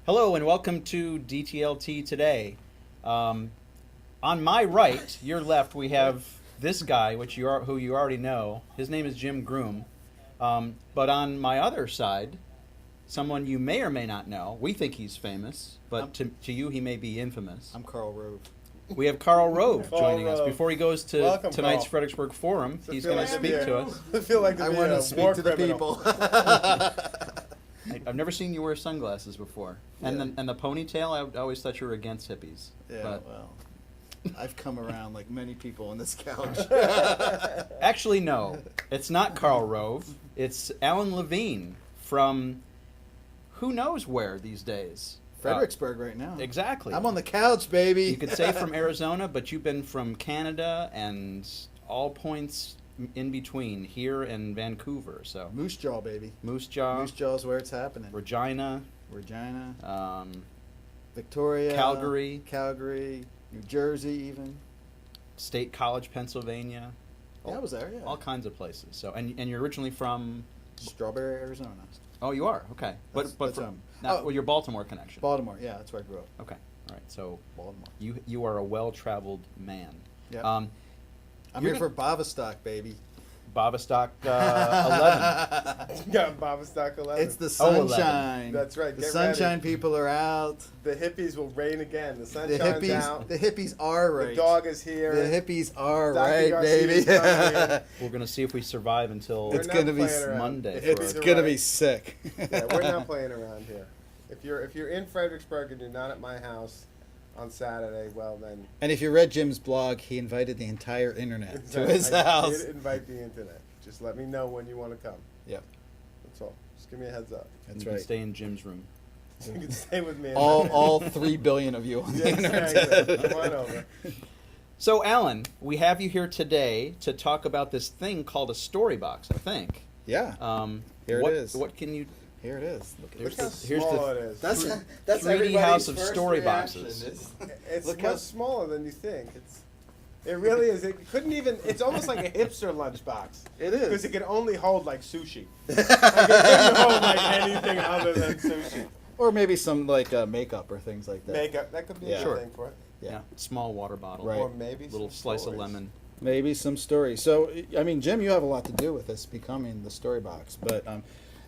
Hello and welcome to DTLT today. On my right, your left, we have this guy, who you already know. His name is Jim Groom. But on my other side, someone you may or may not know. We think he's famous, but to you he may be infamous. I'm Carl Rove. We have Carl Rove joining us. Rove. Before he goes to Welcome, tonight's Carl. Fredericksburg Forum, he's going to speak to us. I feel like I want to speak to the people. I've never seen you wear sunglasses before. And the ponytail, I always thought you were against hippies. Yeah, But well, I've come around like many people on this couch. actually, no. It's not Carl Rove. It's Alan Levine from who knows where these days. Fredericksburg right now. Exactly. I'm on the couch, baby. You could say from Arizona, but you've been from Canada and all points in between here and Vancouver. So Moose Jaw, baby. Moose Jaw, Moose Jaw's where it's happening. Regina, Victoria, Calgary, New Jersey, even. State College, Pennsylvania. Yeah, I was there. Yeah. All kinds of places. So and you're originally from Strawberry, Arizona. Oh, you are? Okay. That's From your Baltimore connection. Baltimore. Yeah, that's where I grew up. Okay. All right. So Baltimore. you are a well-traveled man. Yeah. I'm I'm here for Bavistock, baby. Bavistock 11. Yeah, Bavistock 11. It's the 11. sunshine. That's right, The get sunshine ready. people are out. The hippies will reign again. The sun The shines out. hippies are right. The dog is here. The hippies are Dr. right, Garcia's baby. coming in. We're going to see if we survive until We're It's not gonna be playing around. Monday. The It's hippies are gonna right. be sick. Yeah, we're not playing around here. If you're in Fredericksburg and you're not at my house on Saturday, well then. And if you read Jim's blog, he invited the entire internet to his I house. did invite the internet. Just let me know when you want to come. Yep, That's all. Just give me a heads up. that's you can right. stay in Jim's room. You can stay with me. All 3 billion of you on the Yeah, exactly. internet. Come on over. So, Alan, we have you here today to talk about this thing called a StoryBox, I think. Yeah, Here what, it is. What can you... here it is. Look Here's Look how the- here's small the- it is. That's 3D everybody's house of first story reaction boxes. is- It's Look much how- smaller than you think. It really is. It couldn't even. It's almost like a hipster lunchbox. It is. Because it can only hold like sushi. Like, it couldn't hold like anything other than sushi. Or maybe some like makeup or things like that. Makeup. That could be Yeah. a good Sure. thing for it. Yeah, small water bottle. Right. Or maybe Little some slice stories. of lemon. Maybe some stories. So, I mean, Jim, you have a lot to do with this becoming the story box. But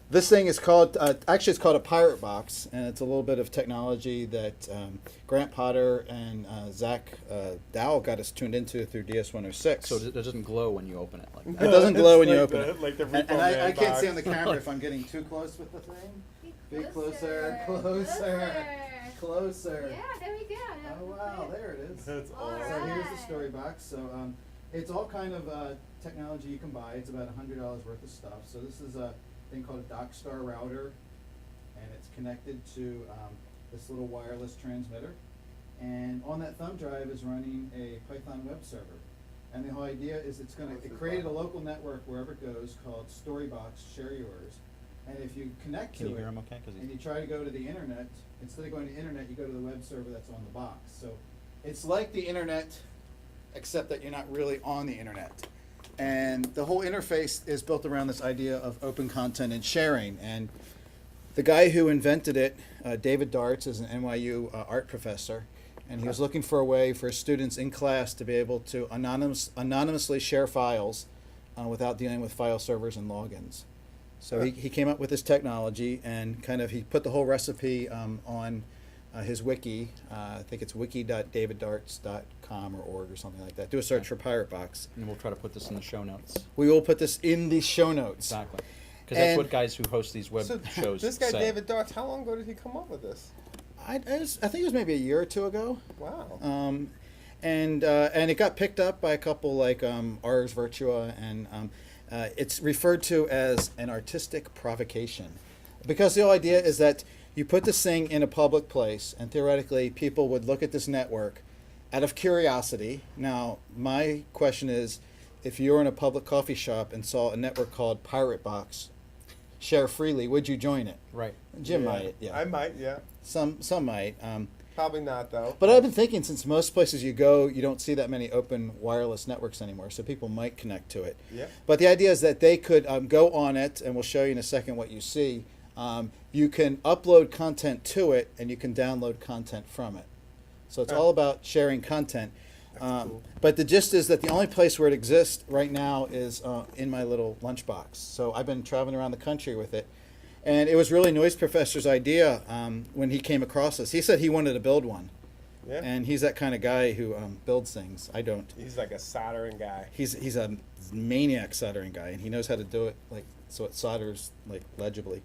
this thing is called, actually, it's called a pirate box, and it's a little bit of technology that Grant Potter and Zach Dow got us tuned into through DS106. So it doesn't glow when you open it like It that. doesn't glow when you Like open the- it. like the And Repo I Man can't box. see on the camera if I'm getting too close with the thing. Be closer. Closer. Yeah, there we go. Oh, wow, there it is. That's All awesome. So here's the right. story box. So it's all kind of technology you can buy. It's about $100 worth of stuff. So this is a thing called a DocStar router, and it's connected to this little wireless transmitter. And on that thumb drive is running a Python web server. And the whole idea is it created a local network wherever it goes called StoryBox Share Yours. And if you connect Can to you it, hear him okay? 'Cause and you try to go to the internet, instead of going to the internet, you go to the web server that's on the box. So it's like the internet, except that you're not really on the internet. And the whole interface is built around this idea of open content and sharing. And the guy who invented it, David Darts, is an NYU art professor. And he was looking for a way for students in class to be able to anonymously share files without dealing with file servers and logins. So he came up with this technology, and he put the whole recipe on his wiki. I think it's wiki.daviddarts.com or org or something like that. Do a search for Pirate Box. And we'll try to put this in the show notes. We will put this in the show notes. Exactly. Because that's And- what guys who host these web So shows this guy say. David Darts, how long ago did he come up with this? I think it was maybe a year or two ago. Wow. And it got picked up by a couple like Ars Virtua, and it's referred to as an artistic provocation, because the whole idea is that you put this thing in a public place, and theoretically people would look at this network out of curiosity. Now, my question is, if you were in a public coffee shop and saw a network called Pirate Box, share freely, would you join it? Right. Jim might, yeah. I might, yeah. Some might. Probably not, though. But I've been thinking, since most places you go, you don't see that many open wireless networks anymore, so people might connect to it. Yeah. But the idea is that they could go on it, and we'll show you in a second what you see, You can upload content to it, and you can download content from it. So it's all about sharing content. Cool. But the gist is that the only place where it exists right now is in my little lunchbox. So I've been traveling around the country with it. And it was really Noise Professor's idea when he came across this. He said he wanted to build one. Yeah. And he's that kind of guy who builds things. I don't. He's like a soldering guy. He's a maniac soldering guy, and he knows how to do it like so it solders like legibly.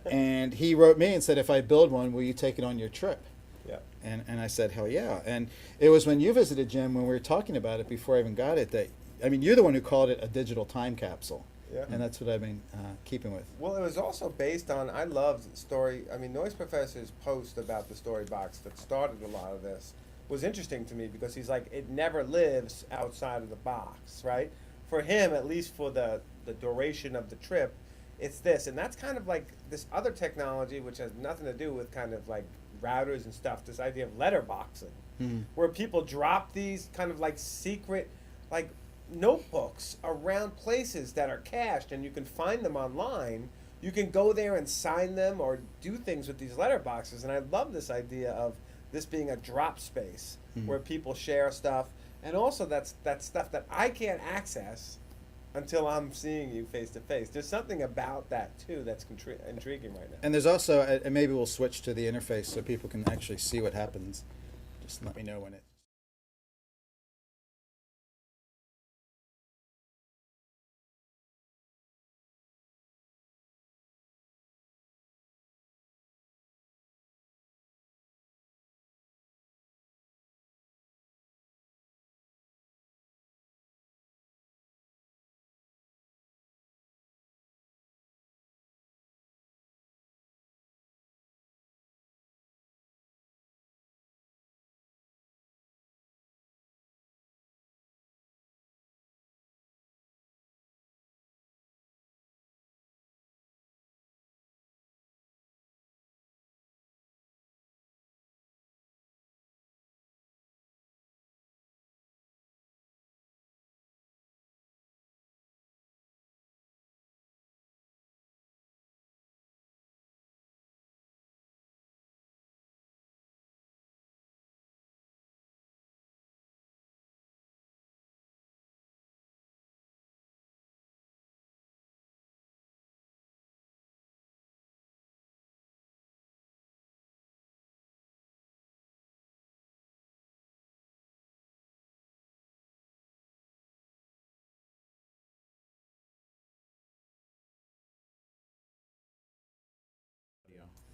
And he wrote me and said, if I build one, will you take it on your trip? Yeah. And I said, hell yeah. And it was when you visited, Jim, when we were talking about it before I even got it, that, I mean, you're the one who called it a digital time capsule. Yeah. And that's what I've been keeping with. Well, it was also based on, I loved story, I mean, Noise Professor's post about the StoryBox that started a lot of this was interesting to me because he's like, it never lives outside of the box, right? For him, at least for the duration of the trip, it's this. And that's kind of like this other technology, which has nothing to do with kind of like routers and stuff, this idea of letterboxing, where people drop these kind of like secret, like notebooks around places that are cached, and you can find them online. You can go there and sign them or do things with these letterboxes. And I love this idea of this being a drop space where people share stuff, and also that's stuff that I can't access until I'm seeing you face to face. There's something about that too that's intriguing right now. And there's also, and maybe we'll switch to the interface so people can actually see what happens. Just let me know when it.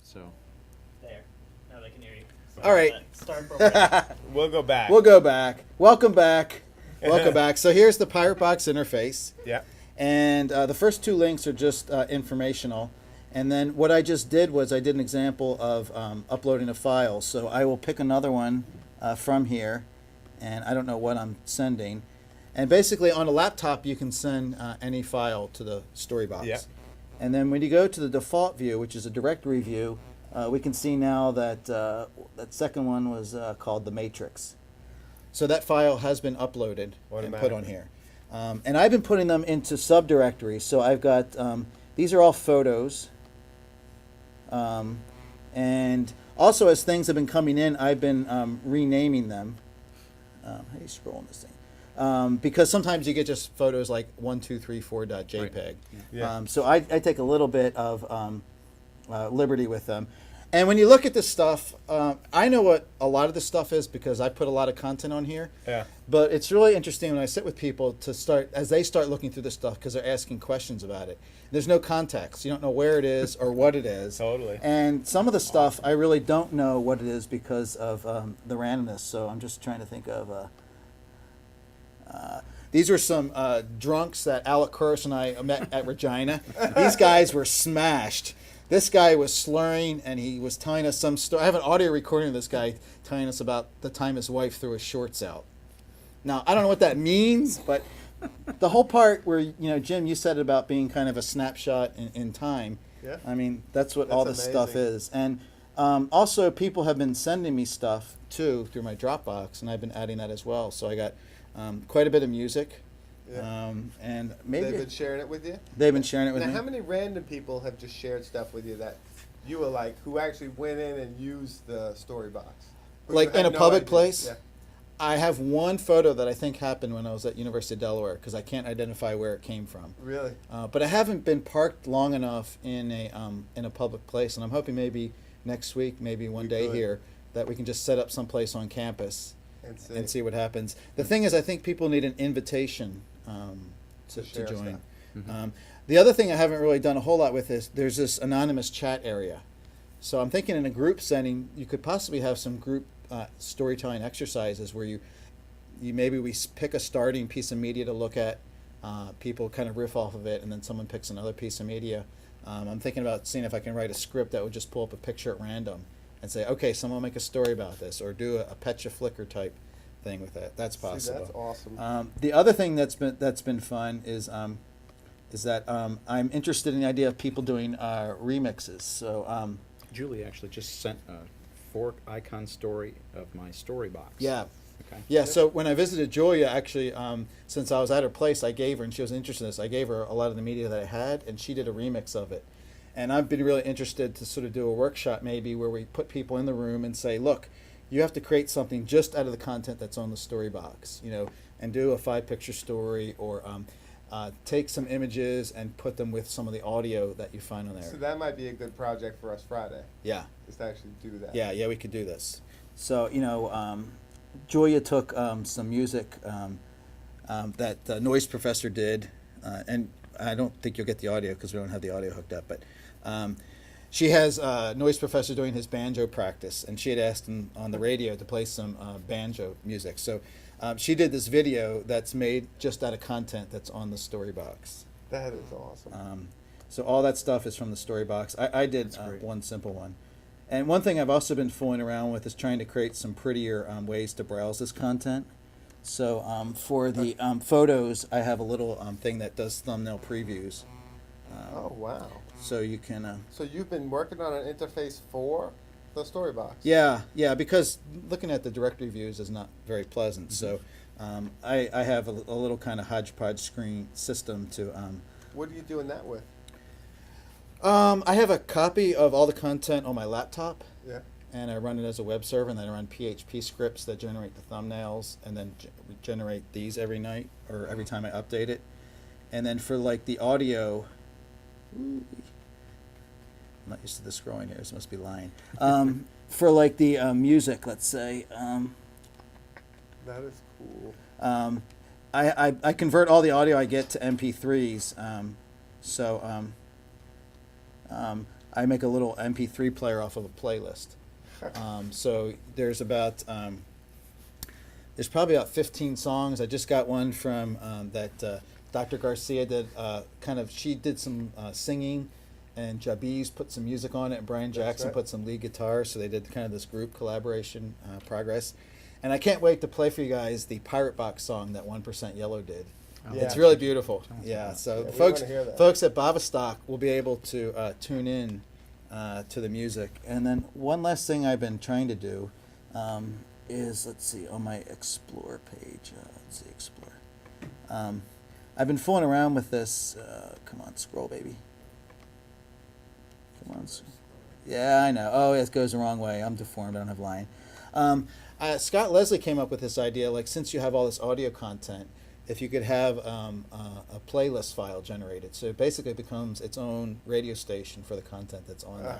So There. Now they can hear you. All right. Start program. We'll go back. We'll go back. Welcome back. Welcome back. So here's the Pirate Box interface. Yeah. And the first two links are just informational. And then what I just did was I did an example of uploading a file. So I will pick another one from here. And I don't know what I'm sending. And basically on a laptop you can send any file to the StoryBox. Yeah. And then when you go to the default view, which is a directory view, we can see now that that second one was called the Matrix. So that file has been uploaded and put on here. And I've been putting them into subdirectories. So I've got, these are all photos. And also as things have been coming in, I've been renaming them. How do you scroll on this thing? Because sometimes you get just photos like 1234.jpg. Right. Yeah. So I take a little bit of liberty with them. And when you look at this stuff, I know what a lot of this stuff is because I put a lot of content on here. Yeah. But it's really interesting when I sit with people to start, as they start looking through this stuff, because they're asking questions about it. There's no context. You don't know where it is or what it is. Totally. And some of the stuff, I really don't know what it is because of the randomness. So I'm just trying to think of... these were some drunks that Alec Curse and I met at Regina. These guys were smashed. This guy was slurring, and he was telling us some story. I have an audio recording of this guy telling us about the time his wife threw his shorts out. Now, I don't know what that means, but the whole part where, you know, Jim, you said about being kind of a snapshot in time. Yeah. I mean, that's what all this amazing. stuff is. And also, people have been sending me stuff, too, through my Dropbox, and I've been adding that as well. So I got quite a bit of music. Yeah. And maybe They've been sharing it with you? they've been sharing it with Now, me. how many random people have just shared stuff with you that you were like, who actually went in and used the story box? Who Like you had in a no public idea? place? Yeah. I have one photo that I think happened when I was at University of Delaware because I can't identify where it came from. Really? But I haven't been parked long enough in a public place, and I'm hoping maybe next week, maybe one You day could. here, that we can just set up someplace on campus And see. what happens. The thing is, I think people need an invitation to share join. stuff. The other thing I haven't really done a whole lot with is there's this anonymous chat area. So I'm thinking in a group setting, you could possibly have some group storytelling exercises where you maybe we pick a starting piece of media to look at, people kind of riff off of it, and then someone picks another piece of media. I'm thinking about seeing if I can write a script that would just pull up a picture at random and say, okay, someone make a story about this, or do a Petcha Flickr type thing with that. That's See, possible. that's awesome. The other thing that's been fun is that I'm interested in the idea of people doing remixes. So Julie actually just sent a 4-icon story of my StoryBox. yeah. Okay. Yeah, so when I visited Julia, actually, since I was at her place, I gave her, and she was interested in this, I gave her a lot of the media that I had, and she did a remix of it. And I've been really interested to sort of do a workshop maybe where we put people in the room and say, look, you have to create something just out of the content that's on the StoryBox, and do a 5-picture story, or take some images and put them with some of the audio that you find on there. So that might be a good project for us Friday, Yeah. is to actually do that. Yeah, we could do this. So, Julia took some music that the Noise Professor did, and I don't think you'll get the audio because we don't have the audio hooked up, but she has Noise Professor doing his banjo practice, and she had asked him on the radio to play some banjo music. So she did this video that's made just out of content that's on the StoryBox. That is awesome. So all that stuff is from the StoryBox. I did That's great. one simple one. And one thing I've also been fooling around with is trying to create some prettier ways to browse this content. So for the photos, I have a little thing that does thumbnail previews. Oh, wow. So you can... So you've been working on an interface for the StoryBox? Yeah, because looking at the directory views is not very pleasant. So I have a little kind of hodgepodge screen system to... What are you doing that with? I have a copy of all the content on my laptop. Yeah. And I run it as a web server, and then I run PHP scripts that generate the thumbnails, and then generate these every night, or every time I update it. And then for like the audio, I'm not used to the scrolling here, so must be lying. For like the music, let's say, That is cool. I convert all the audio I get to MP3s. I make a little MP3 player off of a playlist. So there's probably about 15 songs. I just got one from that Dr. Garcia did. She did some singing, and Jabiz put some music on it, and Brian Jackson right. put some lead guitar. So they did kind of this group collaboration progress. And I can't wait to play for you guys the Pirate Box song that 1% Yellow did. Yeah. It's really beautiful. Sounds Yeah, good. so Yeah, we folks wanna hear that. folks at Bavistock will be able to tune in to the music. And then one last thing I've been trying to do is, let's see, on my Explore page. Let's see, Explore. I've been fooling around with this. Come on, scroll, baby. Come on. Yeah, I know. Oh, it goes the wrong way. I'm deformed. I don't have line. Scott Leslie came up with this idea, like, since you have all this audio content, if you could have a playlist file generated. So it basically becomes its own radio station for the content that's on there.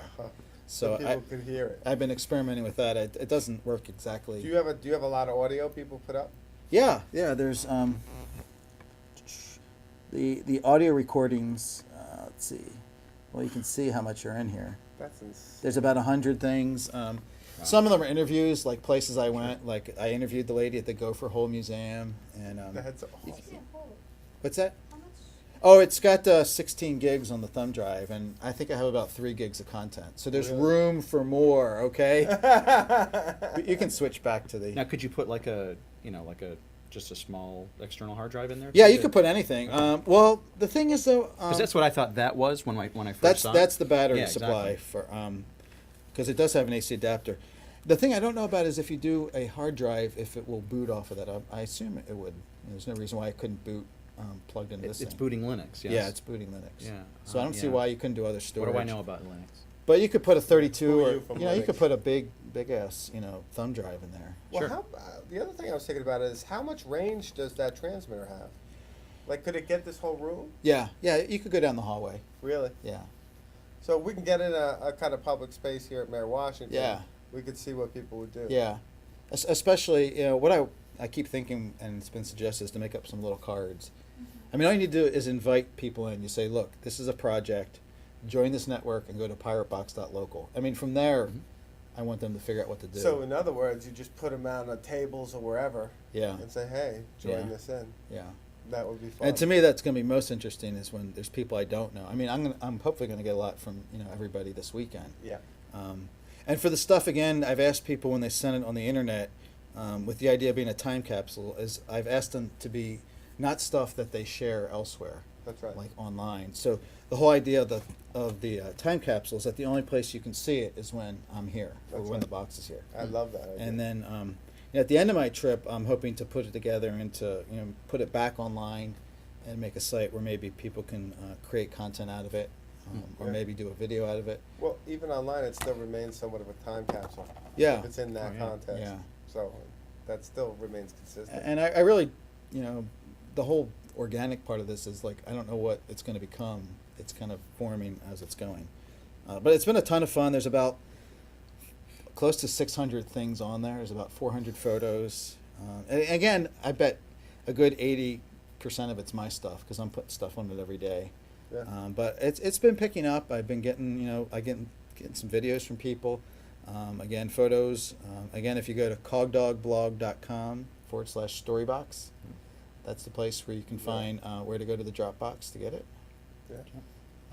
So So people can hear it. I've been experimenting with that. It doesn't work exactly. Do you have a lot of audio people put up? Yeah. There's the audio recordings. Let's see. Well, you can see how much are in here. That's insane. There's about 100 things. Some of them are interviews, like places I went. Like I interviewed the lady at the Gopher Hole Museum, and That's awesome. what's that? Oh, it's got 16 gigs on the thumb drive, and I think I have about 3 gigs of content. So there's Really? room for more. Okay, but you can switch back to the. Now, could you put like a just a small external hard drive in there? Yeah, you could put anything. Well, the thing is though, Because that's what I thought that was when I first saw it. that's the battery Yeah, supply exactly. for because it does have an AC adapter. The thing I don't know about is if you do a hard drive, if it will boot off of that. I assume it would. There's no reason why it couldn't boot plugged into this It's thing. booting Linux. Yes. Yeah, it's booting Linux. Yeah. So I don't see yeah. why you couldn't do other What storage. do I know about Linux? But you could put a 32 Who are or you from you know you could Linux? put a big ass thumb drive in there. Well, Sure. how, the other thing I was thinking about is how much range does that transmitter have? Like, could it get this whole room? Yeah, you could go down the hallway. Really? Yeah, So we can get in a kind of public space here at Mayor Washington. Yeah. We could see what people would do. yeah. Especially what I keep thinking, and it's been suggested, is to make up some little cards. I mean, all you need to do is invite people in. You say, look, this is a project. Join this network and go to piratebox.local. I mean, from there, Mhm. I want them to figure out what to do. So in other words, you just put them out on tables or wherever Yeah, and say, hey, join Yeah. this in. yeah. That would be fun. And to me, that's going to be most interesting is when there's people I don't know. I mean, I'm hopefully going to get a lot from everybody this weekend. Yeah. And for the stuff, again, I've asked people when they send it on the internet, with the idea of being a time capsule, is I've asked them to be not stuff that they share elsewhere, That's right. like online. So the whole idea of the time capsule is that the only place you can see it is when I'm here or That's when right. the box is here. I love that idea. And then at the end of my trip, I'm hoping to put it together and to put it back online and make a site where maybe people can create content out of it, or Yeah. maybe do a video out of it. Well, even online, it still remains somewhat of a time capsule. Yeah. If it's in that Oh, yeah. context. Yeah. So that still remains consistent. And I really, the whole organic part of this is like, I don't know what it's going to become. It's kind of forming as it's going. But it's been a ton of fun. There's about close to 600 things on there. There's about 400 photos. And again, I bet a good 80% of it's my stuff because I'm putting stuff on it every day. Yeah. But it's been picking up. I've been getting, getting some videos from people. Again, photos. Again, if you go to cogdogblog.com/StoryBox, that's the place where you can Yeah. find where to go to the Dropbox to get it. Yeah.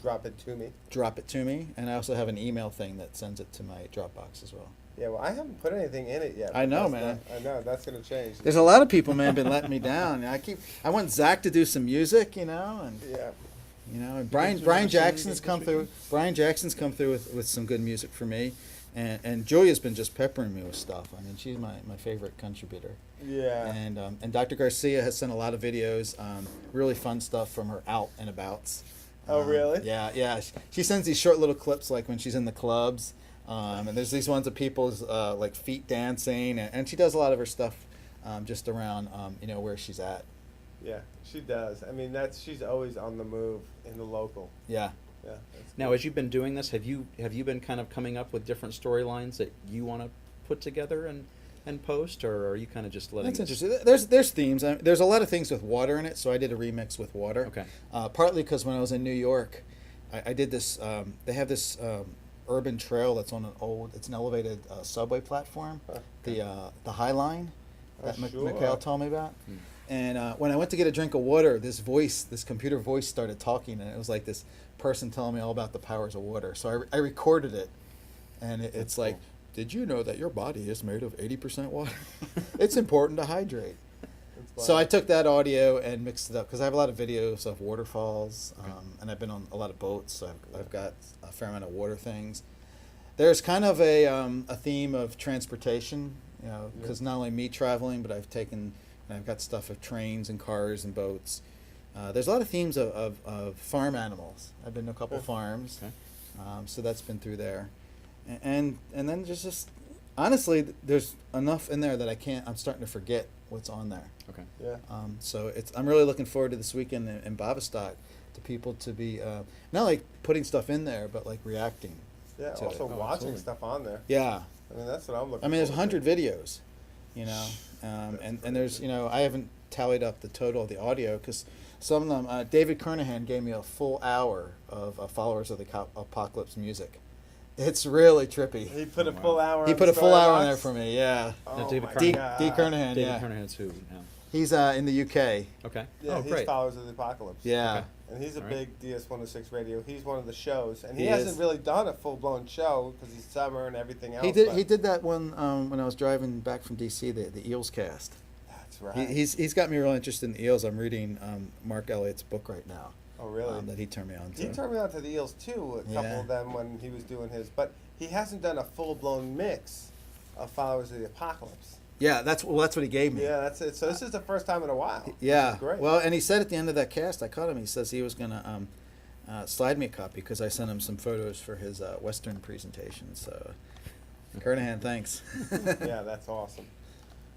Drop it to me. Drop it to me, and I also have an email thing that sends it to my Dropbox as well. Yeah, well, I haven't put anything in it yet. I know, That's man. I know, that's going to change. There's a lot of people, man, been letting me down. I want Zach to do some music, and Yeah. and guys Brian doing Jackson's this come through. weekend? Brian Jackson's come through with some good music for me, and Julia's been just peppering me with stuff. I mean, she's my favorite contributor. Yeah. And Dr. Garcia has sent a lot of videos, really fun stuff from her out and abouts. Oh, really? Yeah. She sends these short little clips like when she's in the clubs, and there's these ones of people's like feet dancing, and she does a lot of her stuff just around where she's at. Yeah, she does. I mean, she's always on the move in the local. Yeah. Yeah. That's Now, cool. as you've been doing this, have you been kind of coming up with different storylines that you want to put together and post, or are you kind of just letting? That's it- interesting. There's themes. There's a lot of things with water in it, so I did a remix with water. Okay. Partly because when I was in New York, I did this. They have this urban trail that's on it's an elevated subway platform, Huh. the High Line that Oh, sure. Mikhail told me about. Hmm. And when I went to get a drink of water, this computer voice started talking, and it was like this person telling me all about the powers of water. So I recorded it, and it's like, cool. did you know that your body is made of 80% water? It's important to hydrate. That's So fun. I took that audio and mixed it up because I have a lot of videos of waterfalls, Okay. and I've been on a lot of boats, so I've got a fair amount of water things. There's kind of a theme of transportation, because not only me traveling, but I've got stuff of trains and cars and boats. There's a lot of themes of farm animals. I've been to a couple Yeah. farms, Okay. so that's been through there, and then there's just honestly there's enough in there that I'm starting to forget what's on there. Okay. Yeah. So I'm really looking forward to this weekend in Bavistock to people to be not like putting stuff in there, but like reacting. Yeah. to Also it. Oh, watching absolutely. stuff on there. Yeah, I mean, that's what I'm looking I mean there's forward 100 to. videos, and there's I haven't tallied up the total of the audio because some of them David Kernahan gave me a full hour of Followers of the Apocalypse music. It's really trippy. He put Oh, a wow. full hour He on put a full hour on Storybox? there for me. Yeah, Oh, Now, David my Kernahan. God. D. Kernahan. David Yeah, Kernahan's who now? he's in the UK. Okay. Yeah, Oh, he's great. Followers of the Apocalypse. Yeah. Okay. And he's a All right. big DS-106 radio. He's one of the shows. And he He hasn't is. really done a full-blown show because he's summer and everything else. He did. but He did that one when I was driving back from DC. The Eels cast. That's right. He's got me real interested in the Eels. I'm reading Mark Elliott's book right now. Oh, really? That he turned me on to. He turned me on to the Eels, too, a couple Yeah. of them when he was doing his. But he hasn't done a full-blown mix of Followers of the Apocalypse. Yeah, that's what he gave me. Yeah, that's it. So this is the first time in a while. Yeah. Which is great. Well, and he said at the end of that cast, I caught him. He says he was gonna slide me a copy because I sent him some photos for his Western presentation. So, Kernahan, thanks. Yeah, that's awesome.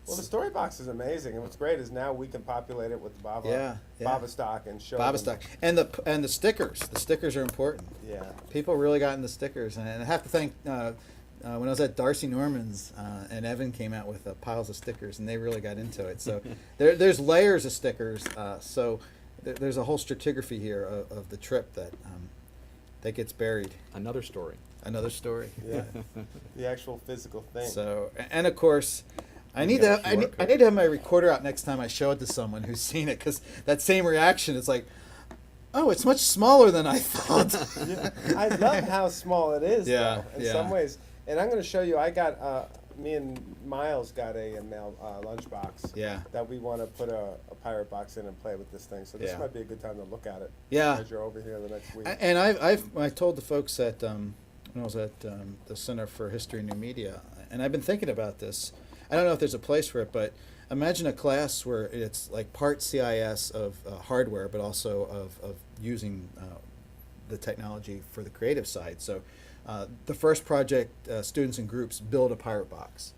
Well, the StoryBox is amazing, and what's great is now we can populate it with the Baba stock and show them. Stock and the stickers. The stickers are important. Yeah. People really got into stickers, and I have to thank when I was at Darcy Norman's and Evan came out with piles of stickers, and they really got into it. So there's layers of stickers. So there's a whole stratigraphy here of the trip that gets buried. Another story. Another story. Yeah. The actual physical thing. So and of course. I You need got to a I QR need, I code. need to have my recorder out next time I show it to someone who's seen it, because that same reaction is like, oh, it's much smaller than I thought. Yeah. I love how small it is, Yeah, though, in yeah. some ways. And I'm going to show you, I got, me and Miles got a mail lunchbox. Yeah. That we want to put a pirate box in and play with this thing. So this Yeah. might be a good time to look at it. Yeah. As you're over here the next week. And I told the folks at when I was at the Center for History and New Media, and I've been thinking about this. I don't know if there's a place for it, but imagine a class where it's like part CIS of hardware, but also of using the technology for the creative side. So the first project, students and groups build a pirate box.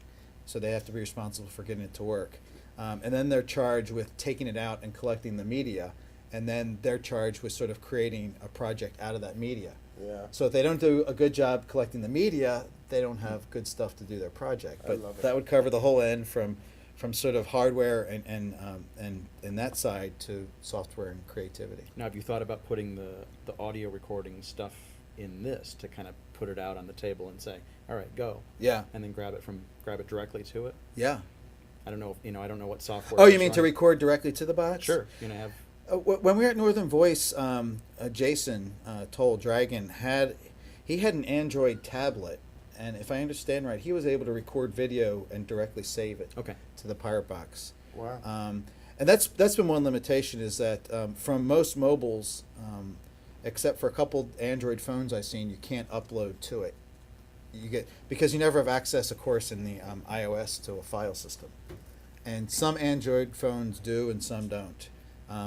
So they have to be responsible for getting it to work. And then they're charged with taking it out and collecting the media. And then they're charged with sort of creating a project out of that media. Yeah. So if they don't do a good job collecting the media, they don't have good stuff to do their project. I But love it. that would cover the whole end from sort of hardware and that side to software and creativity. Now, have you thought about putting the audio recording stuff in this to kind of put it out on the table and say, all right, go, Yeah, and then grab it directly to it? yeah. I don't know. I don't know what software. Oh, you is mean to running. record directly to the box? Sure. Have. When we were at Northern Voice, Jason Toll Dragon had an Android tablet, and if I understand right, he was able to record video and directly save it Okay. to the pirate box. Wow. And that's been one limitation, is that from most mobiles, except for a couple Android phones I've seen, you can't upload to it. Because you never have access, of course, in the iOS to a file system, and some Android phones do and some don't.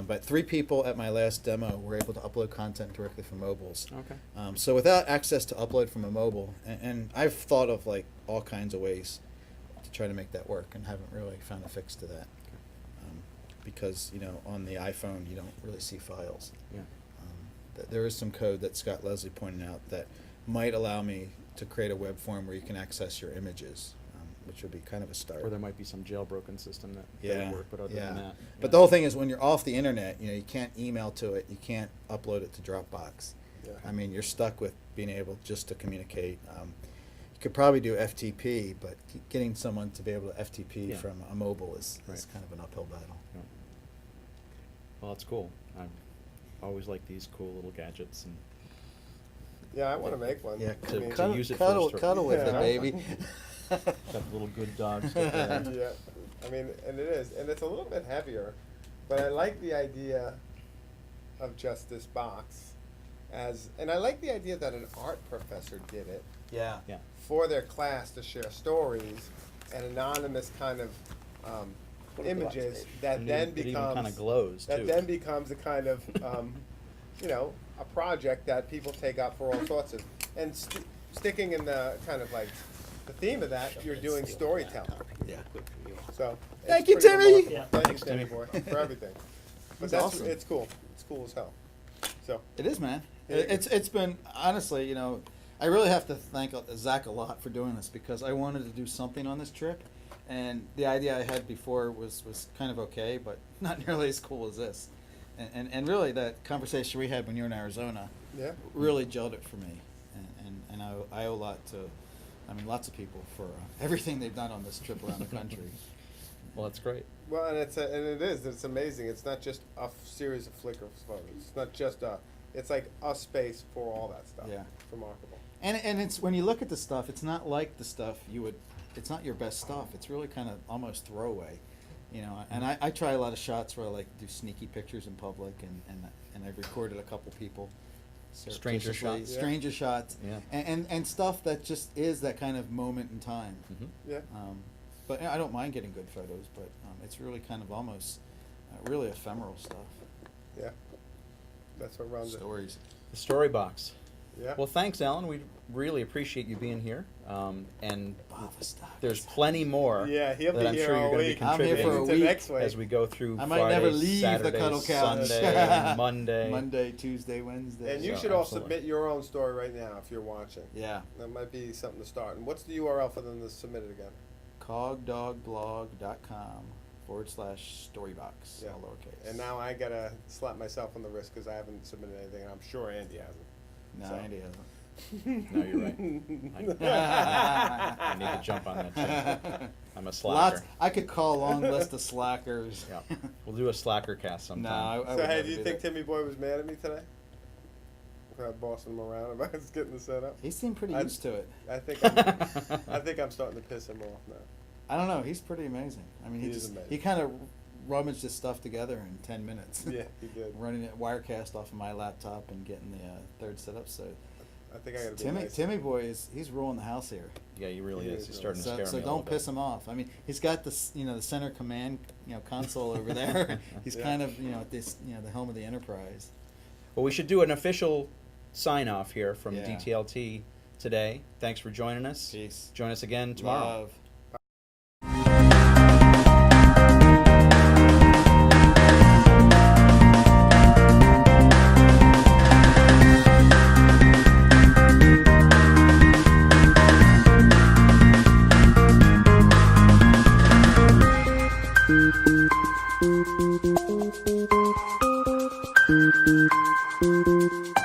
But 3 people at my last demo were able to upload content directly from mobiles. Okay. So without access to upload from a mobile, and I've thought of like all kinds of ways to try to make that work, and haven't really found a fix to that. Because on the iPhone you don't really see files. Yeah. There is some code that Scott Leslie pointed out that might allow me to create a web form where you can access your images, which would be kind of a start. Or there might be some jailbroken system that Yeah, would work, but other yeah. than that. But the whole thing is, when you're off the internet, you can't email to it, you can't upload it to Dropbox. Yeah. I mean, you're stuck with being able just to communicate. You could probably do FTP, but getting someone to be able to FTP Yeah. from a mobile is Right. kind of an uphill battle. Yeah. Well, that's cool. I always like these cool little gadgets, and Yeah, I want to make one. Yeah, I mean, to use it cuddle, first, cuddle with Yeah. it, baby. got the little good dogs. Stuff there. Yeah, I mean, and it is, and it's a little bit heavier, but I like the idea of just this box, and I like the idea that an art professor did it Yeah. Yeah. for their class to share stories and anonymous kind of images that And then it even becomes kind of glows that too. then becomes a kind of a project that people take up for all sorts of, and sticking in the kind of like the theme of that, you're doing storytelling. Yeah. So Thank it's you, pretty Timmy. remarkable. Yeah. Thank Thanks, you, Timmy, Timmy. for everything. But That's that's awesome. it's cool. It's cool as hell. So It is, man. Yeah. It's been, honestly, I really have to thank Zach a lot for doing this, because I wanted to do something on this trip, and the idea I had before was kind of okay, but not nearly as cool as this. And really, that conversation we had when you were in Arizona yeah. really gelled it for me, and I owe a lot to, lots of people for everything they've done on this trip around the country. Well, that's great. Well, and it's amazing. It's not just a series of Flickr photos. It's not just it's like a space for all that stuff. Yeah. It's remarkable. And it's, when you look at the stuff, it's not like the stuff it's not your best stuff. It's really kind of almost throwaway, and I try a lot of shots where I like do sneaky pictures in public, and I've recorded a couple people. Stranger surreptitiously, shots. Yeah. stranger shots, Yeah. and stuff that just is that kind of moment in time. Mm-hmm. Yeah. But I don't mind getting good photos, but it's really kind of almost really ephemeral stuff. Yeah. That's what runs it. Stories. The StoryBox. Yeah. Well, thanks, Alan. We really appreciate you being here. And Bava there's plenty more Yeah, he'll that be I'm here sure you're all going to be week. I'm here for a contributing week. Next week. as we go through I might Friday, never leave the Saturday, cuddle couch. Sunday, Monday. Monday, Tuesday, Wednesday. And you So, should all absolutely. submit your own story right now if you're watching. Yeah. That might be something to start. And what's the URL for them to submit it again? Cogdogblog.com/storybox. Yeah. All lowercase. And now I gotta slap myself on the wrist because I haven't submitted anything, and I'm sure Andy hasn't. No, So. Andy hasn't. No, you're right. I need to jump on that too. I'm a slacker. Lots. I could call a long list of slackers. Yeah. We'll do a slacker cast No, sometime. I So would hey, never do you do think that. Timmy Boy was mad at me today? Bossing him around about us getting the setup. He seemed pretty I- used to it. I think I'm starting to piss him off now. I don't know. He's pretty amazing. I mean, He he is just amazing. he kind of rummaged his stuff together in 10 minutes. Yeah, he did. Running it Wirecast off of my laptop and getting the third setup. So I think I gotta be nice. Timmy Boy he's ruling the house here. Yeah, he really He is. is He's really starting to So, scare so me a don't little piss bit. him off. I mean, he's got the the center command console over there. He's Yeah. kind of at this the helm of the Enterprise. Well, we should do an official sign off here from Yeah. DTLT today. Thanks for joining us. Peace. Join us again tomorrow. Love.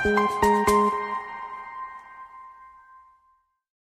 Thank you.